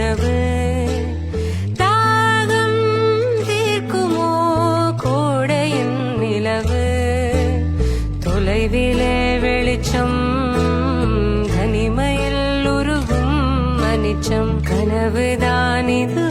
கனவு தாகம் தீர்க்குமோ கோடையின் நிலவு தொலைவிலே வெளிச்சம் தனிமையில் உருகும் மனிச்சம் கனவுதான் இது